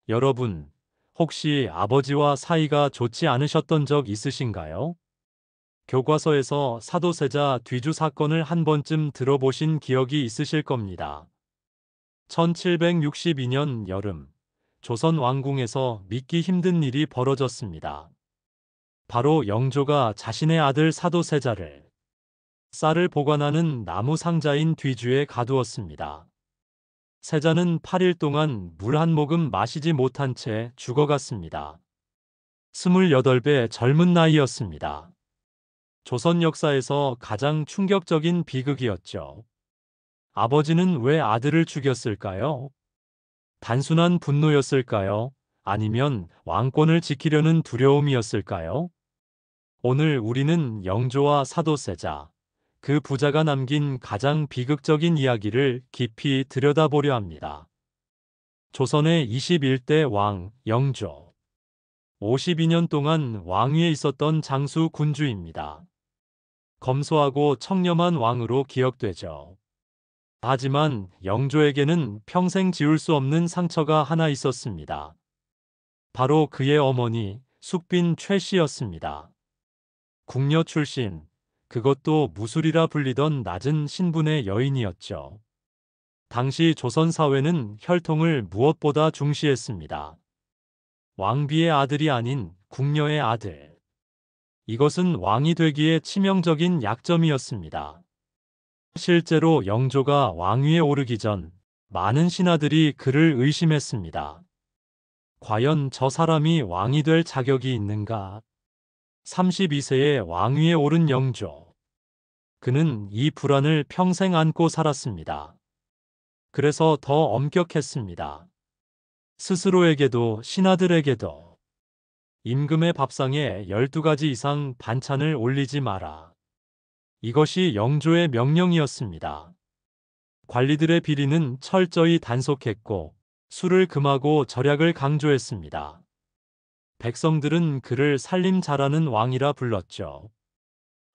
여러분, 혹시 아버지와 사이가 좋지 않으셨던 적 있으신가요? 교과서에서 사도세자 뒤주 사건을 한 번쯤 들어보신 기억이 있으실 겁니다. 1762년 여름, 조선 왕궁에서 믿기 힘든 일이 벌어졌습니다. 바로 영조가 자신의 아들 사도세자를 쌀을 보관하는 나무 상자인 뒤주에 가두었습니다. 세자는 8일 동안 물 한 모금 마시지 못한 채 죽어갔습니다. 28배 젊은 나이였습니다. 조선 역사에서 가장 충격적인 비극이었죠. 아버지는 왜 아들을 죽였을까요? 단순한 분노였을까요? 아니면 왕권을 지키려는 두려움이었을까요? 오늘 우리는 영조와 사도세자, 그 부자가 남긴 가장 비극적인 이야기를 깊이 들여다보려 합니다. 조선의 21대 왕, 영조. 52년 동안 왕위에 있었던 장수 군주입니다. 검소하고 청렴한 왕으로 기억되죠. 하지만 영조에게는 평생 지울 수 없는 상처가 하나 있었습니다. 바로 그의 어머니 숙빈 최 씨였습니다. 궁녀 출신, 그것도 무술이라 불리던 낮은 신분의 여인이었죠. 당시 조선 사회는 혈통을 무엇보다 중시했습니다. 왕비의 아들이 아닌 궁녀의 아들. 이것은 왕이 되기에 치명적인 약점이었습니다. 실제로 영조가 왕위에 오르기 전 많은 신하들이 그를 의심했습니다. 과연 저 사람이 왕이 될 자격이 있는가? 32세에 왕위에 오른 영조. 그는 이 불안을 평생 안고 살았습니다. 그래서 더 엄격했습니다. 스스로에게도 신하들에게도 임금의 밥상에 12가지 이상 반찬을 올리지 마라. 이것이 영조의 명령이었습니다. 관리들의 비리는 철저히 단속했고 술을 금하고 절약을 강조했습니다. 백성들은 그를 살림 잘하는 왕이라 불렀죠.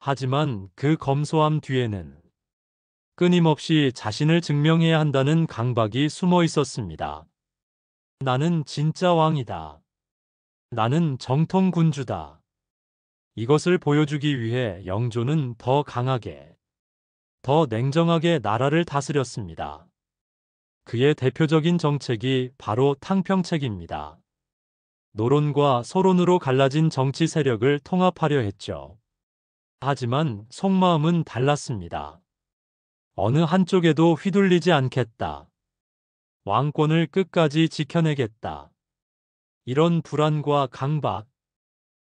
하지만 그 검소함 뒤에는 끊임없이 자신을 증명해야 한다는 강박이 숨어 있었습니다. 나는 진짜 왕이다. 나는 정통 군주다. 이것을 보여주기 위해 영조는 더 강하게, 더 냉정하게 나라를 다스렸습니다. 그의 대표적인 정책이 바로 탕평책입니다. 노론과 소론으로 갈라진 정치 세력을 통합하려 했죠. 하지만 속마음은 달랐습니다. 어느 한쪽에도 휘둘리지 않겠다. 왕권을 끝까지 지켜내겠다. 이런 불안과 강박,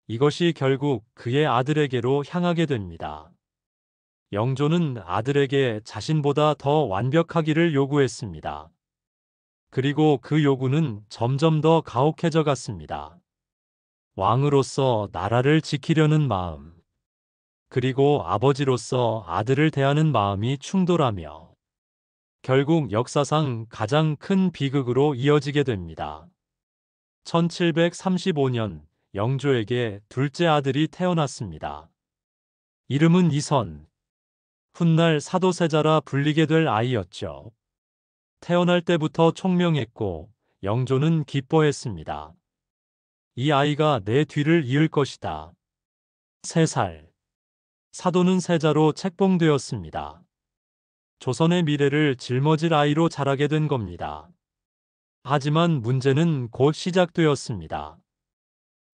이것이 결국 그의 아들에게로 향하게 됩니다. 영조는 아들에게 자신보다 더 완벽하기를 요구했습니다. 그리고 그 요구는 점점 더 가혹해져 갔습니다. 왕으로서 나라를 지키려는 마음, 그리고 아버지로서 아들을 대하는 마음이 충돌하며 결국 역사상 가장 큰 비극으로 이어지게 됩니다. 1735년 영조에게 둘째 아들이 태어났습니다. 이름은 이선. 훗날 사도세자라 불리게 될 아이였죠. 태어날 때부터 총명했고 영조는 기뻐했습니다. 이 아이가 내 뒤를 이을 것이다. 3살. 사도는 세자로 책봉되었습니다. 조선의 미래를 짊어질 아이로 자라게 된 겁니다. 하지만 문제는 곧 시작되었습니다.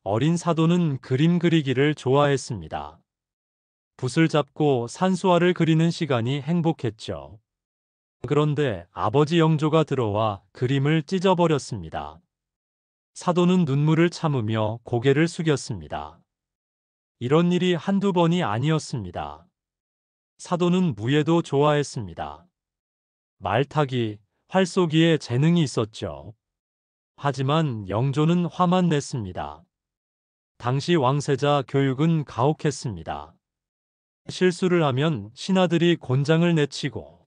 어린 사도는 그림 그리기를 좋아했습니다. 붓을 잡고 산수화를 그리는 시간이 행복했죠. 그런데 아버지 영조가 들어와 그림을 찢어버렸습니다. 사도는 눈물을 참으며 고개를 숙였습니다. 이런 일이 한두 번이 아니었습니다. 사도는 무예도 좋아했습니다. 말타기, 활쏘기에 재능이 있었죠. 하지만 영조는 화만 냈습니다. 당시 왕세자 교육은 가혹했습니다. 실수를 하면 신하들이 곤장을 내치고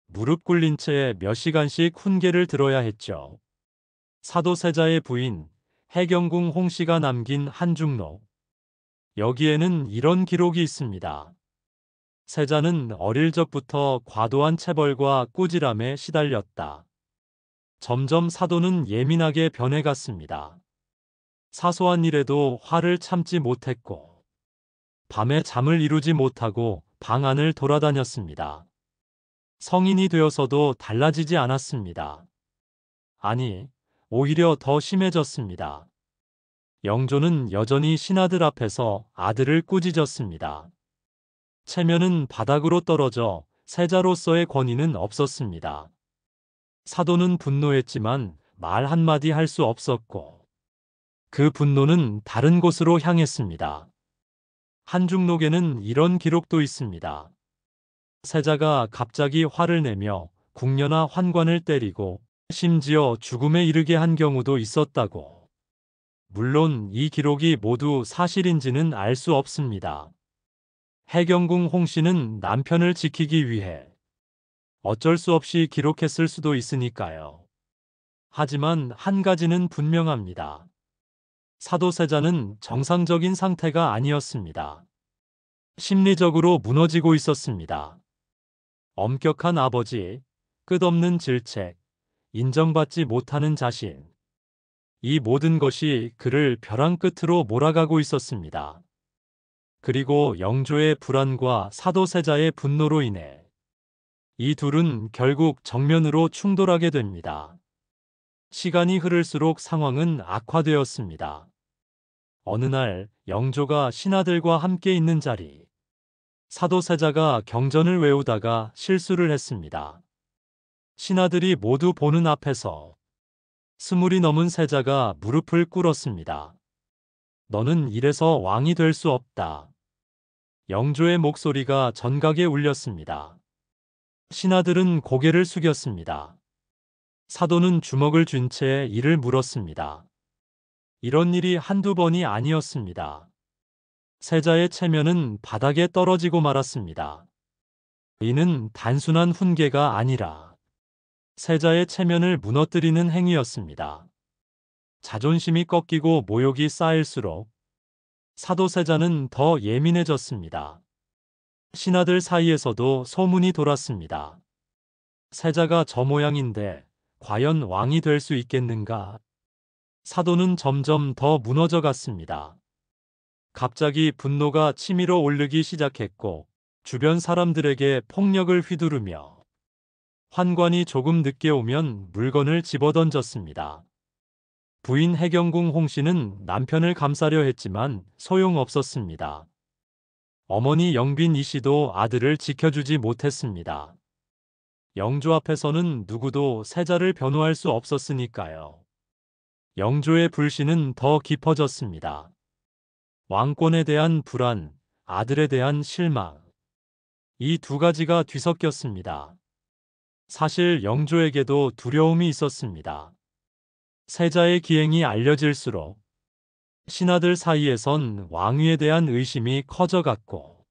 무릎 꿇린 채 몇 시간씩 훈계를 들어야 했죠. 사도세자의 부인 해경궁 홍씨가 남긴 한중록. 여기에는 이런 기록이 있습니다. 세자는 어릴 적부터 과도한 체벌과 꾸지람에 시달렸다. 점점 사도는 예민하게 변해갔습니다. 사소한 일에도 화를 참지 못했고, 밤에 잠을 이루지 못하고 방 안을 돌아다녔습니다. 성인이 되어서도 달라지지 않았습니다. 아니, 오히려 더 심해졌습니다. 영조는 여전히 신하들 앞에서 아들을 꾸짖었습니다. 체면은 바닥으로 떨어져 세자로서의 권위는 없었습니다. 사도는 분노했지만 말 한마디 할 수 없었고, 그 분노는 다른 곳으로 향했습니다. 한중록에는 이런 기록도 있습니다. 세자가 갑자기 화를 내며 궁녀나 환관을 때리고 심지어 죽음에 이르게 한 경우도 있었다고. 물론 이 기록이 모두 사실인지는 알 수 없습니다. 해경궁 홍씨는 남편을 지키기 위해 어쩔 수 없이 기록했을 수도 있으니까요. 하지만 한 가지는 분명합니다. 사도세자는 정상적인 상태가 아니었습니다. 심리적으로 무너지고 있었습니다. 엄격한 아버지, 끝없는 질책, 인정받지 못하는 자신. 이 모든 것이 그를 벼랑 끝으로 몰아가고 있었습니다. 그리고 영조의 불안과 사도세자의 분노로 인해 이 둘은 결국 정면으로 충돌하게 됩니다. 시간이 흐를수록 상황은 악화되었습니다. 어느 날 영조가 신하들과 함께 있는 자리, 사도세자가 경전을 외우다가 실수를 했습니다. 신하들이 모두 보는 앞에서 20이 넘은 세자가 무릎을 꿇었습니다. 너는 이래서 왕이 될 수 없다. 영조의 목소리가 전각에 울렸습니다. 신하들은 고개를 숙였습니다. 사도는 주먹을 쥔 채 이를 물었습니다. 이런 일이 한두 번이 아니었습니다. 세자의 체면은 바닥에 떨어지고 말았습니다. 이는 단순한 훈계가 아니라 세자의 체면을 무너뜨리는 행위였습니다. 자존심이 꺾이고 모욕이 쌓일수록 사도세자는 더 예민해졌습니다. 신하들 사이에서도 소문이 돌았습니다. 세자가 저 모양인데 과연 왕이 될 수 있겠는가? 사도는 점점 더 무너져 갔습니다. 갑자기 분노가 치밀어 오르기 시작했고 주변 사람들에게 폭력을 휘두르며 환관이 조금 늦게 오면 물건을 집어던졌습니다. 부인 해경궁 홍씨는 남편을 감싸려 했지만 소용없었습니다. 어머니 영빈 이씨도 아들을 지켜주지 못했습니다. 영조 앞에서는 누구도 세자를 변호할 수 없었으니까요. 영조의 불신은 더 깊어졌습니다. 왕권에 대한 불안, 아들에 대한 실망. 이 두 가지가 뒤섞였습니다. 사실 영조에게도 두려움이 있었습니다. 세자의 기행이 알려질수록 신하들 사이에선 왕위에 대한 의심이 커져갔고,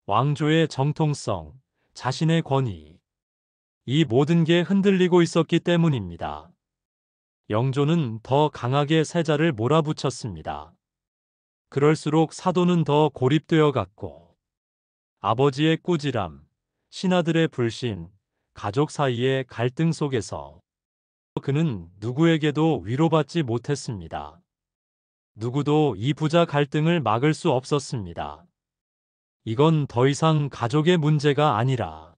왕조의 정통성, 자신의 권위, 이 모든 게 흔들리고 있었기 때문입니다. 영조는 더 강하게 세자를 몰아붙였습니다. 그럴수록 사도는 더 고립되어 갔고, 아버지의 꾸지람, 신하들의 불신, 가족 사이의 갈등 속에서 그는 누구에게도 위로받지 못했습니다. 누구도 이 부자 갈등을 막을 수 없었습니다. 이건 더 이상 가족의 문제가 아니라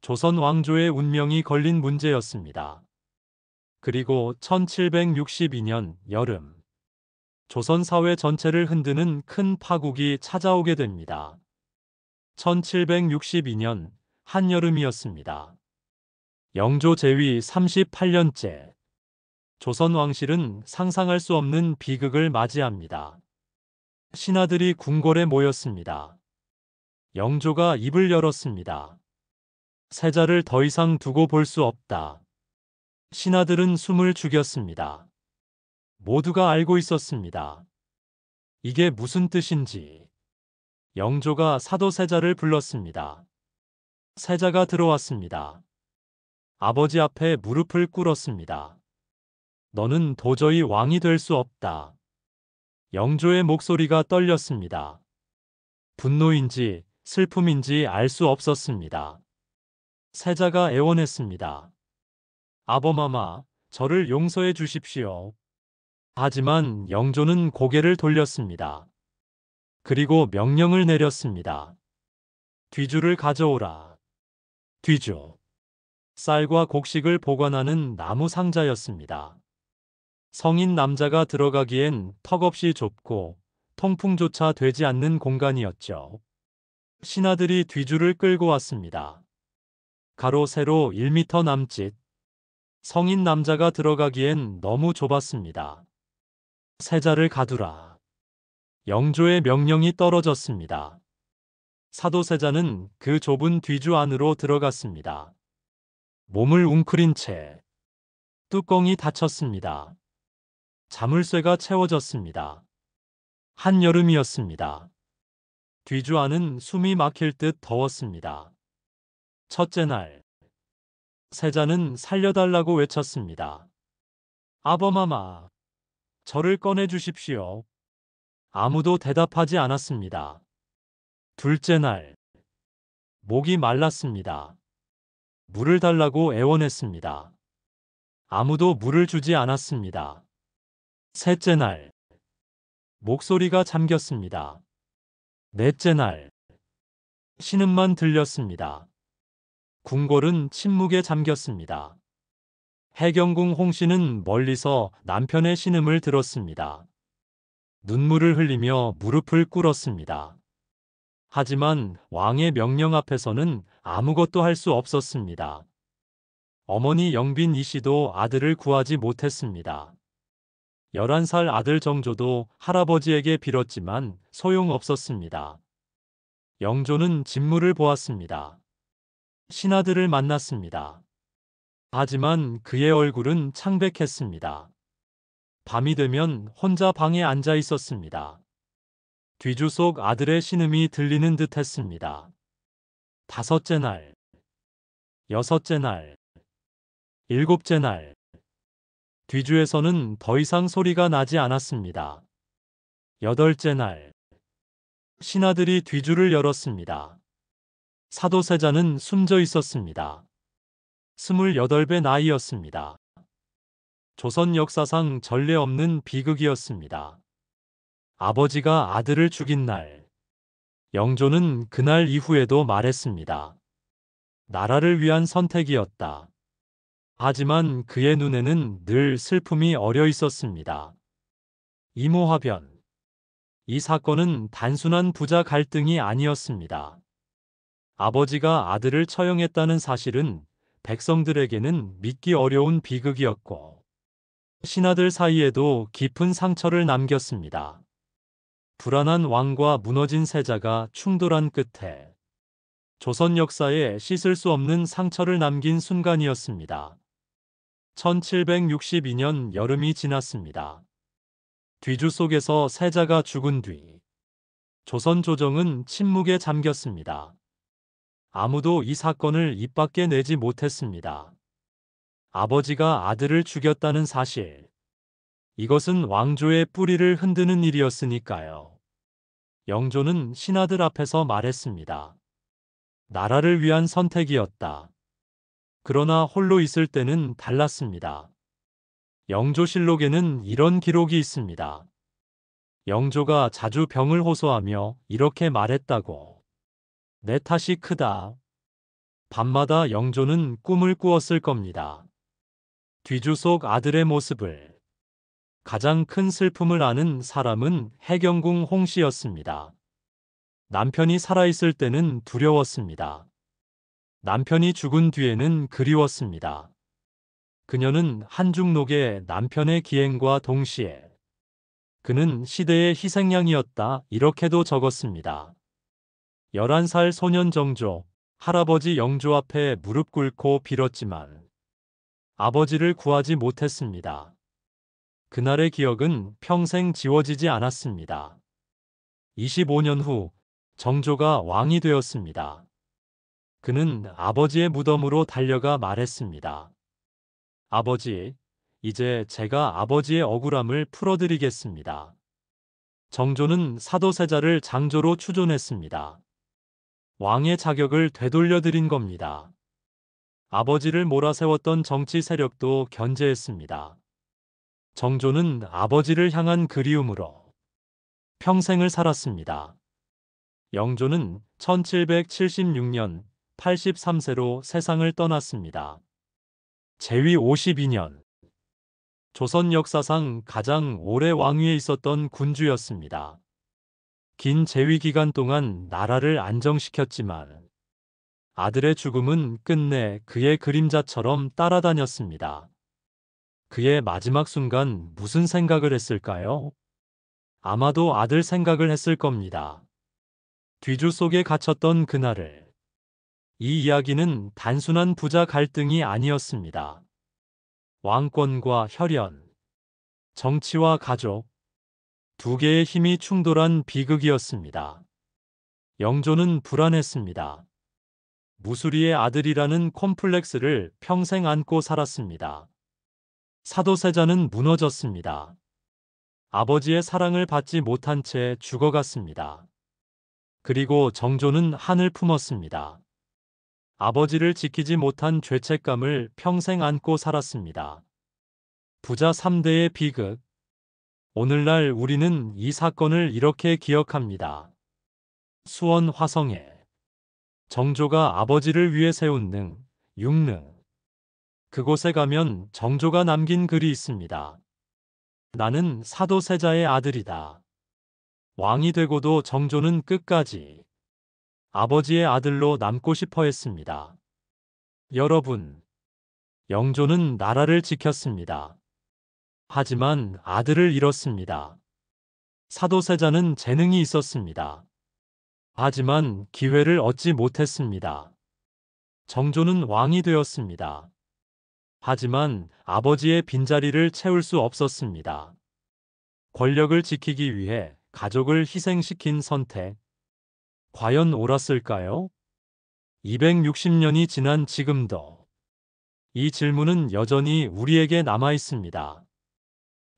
조선 왕조의 운명이 걸린 문제였습니다. 그리고 1762년 여름, 조선 사회 전체를 흔드는 큰 파국이 찾아오게 됩니다. 1762년 한여름이었습니다. 영조 재위 38년째. 조선 왕실은 상상할 수 없는 비극을 맞이합니다. 신하들이 궁궐에 모였습니다. 영조가 입을 열었습니다. 세자를 더 이상 두고 볼 수 없다. 신하들은 숨을 죽였습니다. 모두가 알고 있었습니다. 이게 무슨 뜻인지. 영조가 사도세자를 불렀습니다. 세자가 들어왔습니다. 아버지 앞에 무릎을 꿇었습니다. 너는 도저히 왕이 될 수 없다. 영조의 목소리가 떨렸습니다. 분노인지 슬픔인지 알 수 없었습니다. 세자가 애원했습니다. 아범마마, 저를 용서해 주십시오. 하지만 영조는 고개를 돌렸습니다. 그리고 명령을 내렸습니다. 뒤주를 가져오라. 뒤주. 쌀과 곡식을 보관하는 나무 상자였습니다. 성인 남자가 들어가기엔 턱없이 좁고 통풍조차 되지 않는 공간이었죠. 신하들이 뒤주를 끌고 왔습니다. 가로 세로 1미터 남짓. 성인 남자가 들어가기엔 너무 좁았습니다. 세자를 가두라. 영조의 명령이 떨어졌습니다. 사도세자는 그 좁은 뒤주 안으로 들어갔습니다. 몸을 웅크린 채 뚜껑이 닫혔습니다. 자물쇠가 채워졌습니다. 한여름이었습니다. 뒤주 안은 숨이 막힐 듯 더웠습니다. 첫째 날, 세자는 살려달라고 외쳤습니다. 아범마마, 저를 꺼내 주십시오. 아무도 대답하지 않았습니다. 둘째 날, 목이 말랐습니다. 물을 달라고 애원했습니다. 아무도 물을 주지 않았습니다. 셋째 날, 목소리가 잠겼습니다. 넷째 날, 신음만 들렸습니다. 궁궐은 침묵에 잠겼습니다. 해경궁 홍씨는 멀리서 남편의 신음을 들었습니다. 눈물을 흘리며 무릎을 꿇었습니다. 하지만 왕의 명령 앞에서는 아무것도 할 수 없었습니다. 어머니 영빈 이씨도 아들을 구하지 못했습니다. 11살 아들 정조도 할아버지에게 빌었지만 소용없었습니다. 영조는 진무를 보았습니다. 신하들을 만났습니다. 하지만 그의 얼굴은 창백했습니다. 밤이 되면 혼자 방에 앉아 있었습니다. 뒤주 속 아들의 신음이 들리는 듯 했습니다. 다섯째 날, 여섯째 날, 일곱째 날, 뒤주에서는 더 이상 소리가 나지 않았습니다. 여덟째 날, 신하들이 뒤주를 열었습니다. 사도세자는 숨져 있었습니다. 28배 나이였습니다. 조선 역사상 전례 없는 비극이었습니다. 아버지가 아들을 죽인 날, 영조는 그날 이후에도 말했습니다. 나라를 위한 선택이었다. 하지만 그의 눈에는 늘 슬픔이 어려 있었습니다. 이모화변. 이 사건은 단순한 부자 갈등이 아니었습니다. 아버지가 아들을 처형했다는 사실은 백성들에게는 믿기 어려운 비극이었고, 신하들 사이에도 깊은 상처를 남겼습니다. 불안한 왕과 무너진 세자가 충돌한 끝에 조선 역사에 씻을 수 없는 상처를 남긴 순간이었습니다. 1762년 여름이 지났습니다. 뒤주 속에서 세자가 죽은 뒤 조선 조정은 침묵에 잠겼습니다. 아무도 이 사건을 입 밖에 내지 못했습니다. 아버지가 아들을 죽였다는 사실. 이것은 왕조의 뿌리를 흔드는 일이었으니까요. 영조는 신하들 앞에서 말했습니다. 나라를 위한 선택이었다. 그러나 홀로 있을 때는 달랐습니다. 영조실록에는 이런 기록이 있습니다. 영조가 자주 병을 호소하며 이렇게 말했다고. 내 탓이 크다. 밤마다 영조는 꿈을 꾸었을 겁니다. 뒤주 속 아들의 모습을. 가장 큰 슬픔을 아는 사람은 해경궁 홍씨였습니다. 남편이 살아있을 때는 두려웠습니다. 남편이 죽은 뒤에는 그리웠습니다. 그녀는 한중록에 남편의 기행과 동시에 그는 시대의 희생양이었다 이렇게도 적었습니다. 11살 소년 정조, 할아버지 영조 앞에 무릎 꿇고 빌었지만 아버지를 구하지 못했습니다. 그날의 기억은 평생 지워지지 않았습니다. 25년 후 정조가 왕이 되었습니다. 그는 아버지의 무덤으로 달려가 말했습니다. 아버지, 이제 제가 아버지의 억울함을 풀어드리겠습니다. 정조는 사도세자를 장조로 추존했습니다. 왕의 자격을 되돌려드린 겁니다. 아버지를 몰아세웠던 정치 세력도 견제했습니다. 정조는 아버지를 향한 그리움으로 평생을 살았습니다. 영조는 1776년 83세로 세상을 떠났습니다. 제위 52년, 조선 역사상 가장 오래 왕위에 있었던 군주였습니다. 긴 재위 기간 동안 나라를 안정시켰지만 아들의 죽음은 끝내 그의 그림자처럼 따라다녔습니다. 그의 마지막 순간 무슨 생각을 했을까요? 아마도 아들 생각을 했을 겁니다. 뒤주 속에 갇혔던 그날을. 이 이야기는 단순한 부자 갈등이 아니었습니다. 왕권과 혈연, 정치와 가족, 두 개의 힘이 충돌한 비극이었습니다. 영조는 불안했습니다. 무수리의 아들이라는 콤플렉스를 평생 안고 살았습니다. 사도세자는 무너졌습니다. 아버지의 사랑을 받지 못한 채 죽어갔습니다. 그리고 정조는 한을 품었습니다. 아버지를 지키지 못한 죄책감을 평생 안고 살았습니다. 부자 3대의 비극. 오늘날 우리는 이 사건을 이렇게 기억합니다. 수원 화성에 정조가 아버지를 위해 세운 능, 육능. 그곳에 가면 정조가 남긴 글이 있습니다. 나는 사도세자의 아들이다. 왕이 되고도 정조는 끝까지 아버지의 아들로 남고 싶어 했습니다. 여러분, 영조는 나라를 지켰습니다. 하지만 아들을 잃었습니다. 사도세자는 재능이 있었습니다. 하지만 기회를 얻지 못했습니다. 정조는 왕이 되었습니다. 하지만 아버지의 빈자리를 채울 수 없었습니다. 권력을 지키기 위해 가족을 희생시킨 선택. 과연 옳았을까요? 260년이 지난 지금도 이 질문은 여전히 우리에게 남아 있습니다.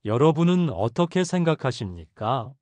여러분은 어떻게 생각하십니까?